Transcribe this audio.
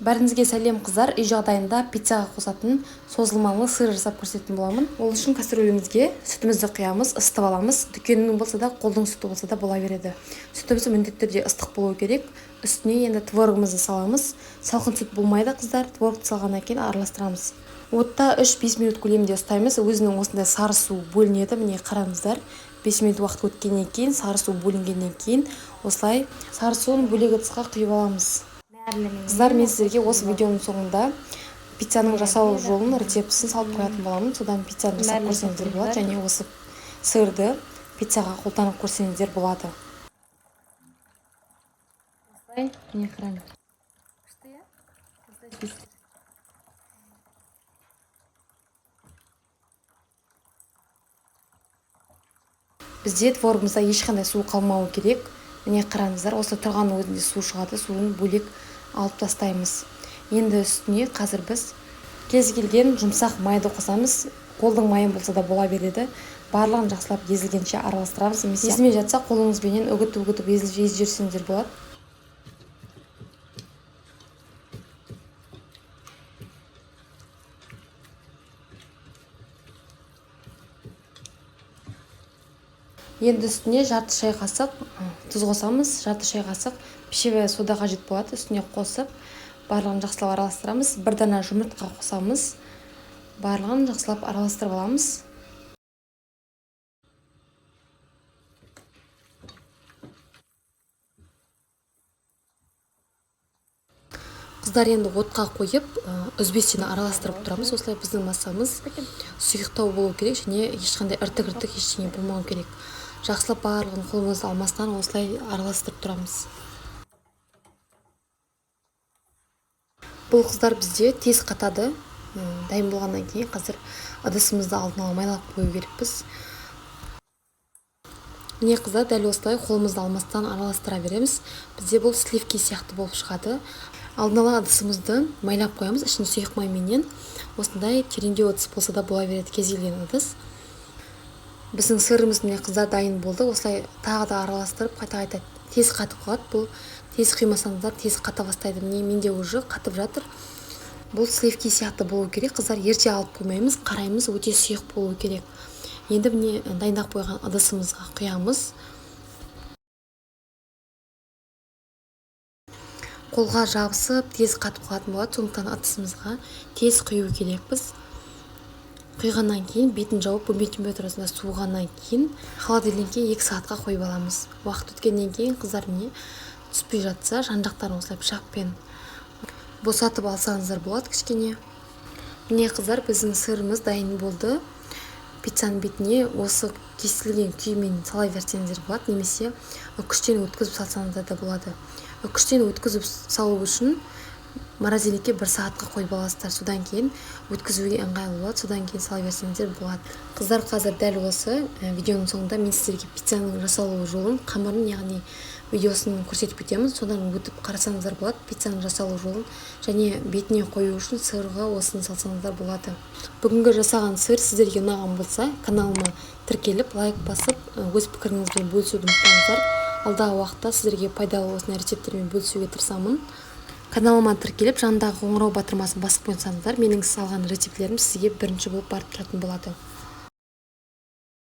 Бәріңізге сәлем қыздар. Үй жағдайында пиццаға қосатын созылмалы сыр жасап көрсететін боламын. Ол үшін кастрөлімізге сүтімізді құямыз, ысытып аламыз. Дүкеннің болса да, қолдың сүті болса да бола береді. Сүтіміз міндетті түрде ыстық болуы керек. Үстіне енді творогымызды саламыз. Салқын сүт болмайды қыздар. Творогты салғаннан кейін араластырамыз. Отта 3-5 минут көлемінде ұстаймыз. Өзінің осындай сары су бөлінеді. Міне қараңыздар. 5 минут уақыт өткеннен кейін, сары су бөлінгеннен кейін осылай сары суын бөлек ыдысқа құйып аламыз. Қыздар, мен сіздерге осы видеоның соңында пиццаның жасалу жолын, рецептісін салып қоятын боламын. Содан пиццаны жасап көрсеңіздер болады, және осы сырды пиццаға қолданып көрсеңіздер болады. Міне қараңыз. Бізде творогымызда ешқандай су қалмауы керек. Міне қараңыздар, осы тұрған өзінде су шығады, суын бөлек алып тастаймыз. Енді үстіне қазір біз кез келген жұмсақ майды қосамыз. Қолдың майы болса да бола береді. Барлығын жақсылап езілгенше араластырамыз. Езілмей жатса қолыңызбенен үгітіп езіп жіберсеңіздер болады. Енді үстіне жарты шай қасық тұз қосамыз, жарты шай қасық пищевая сода қажет болады. Үстіне қосып, барлығын жақсылап араластырамыз. Бір дана жұмыртқа қосамыз. Барлығын жақсылап араластырып аламыз. Қыздар, енді отқа қойып, үзбестен араластырып тұрамыз. Осылай біздің массамыз сұйықтау болу керек, және ешқандай іртік ештеңе болмау керек. Жақсылап барлығын қолымызды алмастан осылай араластырып тұрамыз. Бұл қыздар бізде тез қатады. Дайын болғаннан кейін қазір ыдысымызды алдын ала майлап қою керекпіз. Міне қыздар, дәл осылай қолымызды алмастан араластыра береміз. Бізде бұл сливки сияқты болып шығады. Алдын ала ыдысымызды майлап қоямыз, ішін сұйық майменен. Осындай тереңдеу ыдыс болса да бола береді, кез келген ыдыс. Біздің сырымыз міне қыздар дайын болды. Осылай тағы да араластырып, қайта тез қатып қалады. Бұл тез қимасаңыздар тез қата бастайды. Міне менде уже қатып жатыр. Бұл сливки сияқты болу керек. Қыздар, ерте алып қоймаймыз, қараймыз, өте сұйық болу керек. Енді міне дайындап қойған ыдысымызға құямыз. Қолға жабысып, тез қатып қалатын болады. Сондықтан ыдысымызға тез құю керекпіз. Құйғаннан кейін бетін жауып, бөлме температурасында суығаннан кейін холодильникке 2 сағатқа қойып аламыз. Уақыт өткеннен кейін қыздар міне түспей жатса, жан-жақтарын осылай пышақпен босатып алсаңыздар болады кішкене. Міне қыздар, біздің сырымыз дайын болды. Пиццаның бетіне осы кесілген күймен сала берсеңіздер болады, немесе үкіштен өткізіп салсаңыздар да болады. Үкіштен өткізіп салу үшін морозильникке 1 сағатқа қойып аласыздар. Содан кейін өткізуге ыңғайлы болады. Содан кейін сала берсеңіздер болады. Қыздар, қазір дәл осы видеоның соңында мен сіздерге пиццаның жасалу жолын, қамырын, яғни видеосын көрсетіп кетемін. Содан өтіп қарасаңыздар болады пиццаның жасалу жолын, және бетіне қою үшін сырға осыны салсаңыздар болады. Бүгінгі жасаған сыр сіздерге ұнаған болса, каналыма тіркеліп, лайк басып, өз пікіріңізбен бөлісуді ұмытпаңыздар. Алдағы уақытта сіздерге пайдалы осындай рецептермен бөлісуге тырысамын. Каналыма тіркеліп, жанындағы қоңырау батырмасын басып қойсаңыздар, менің салған рецептлерім сізге бірінші болып барып тұратын болады.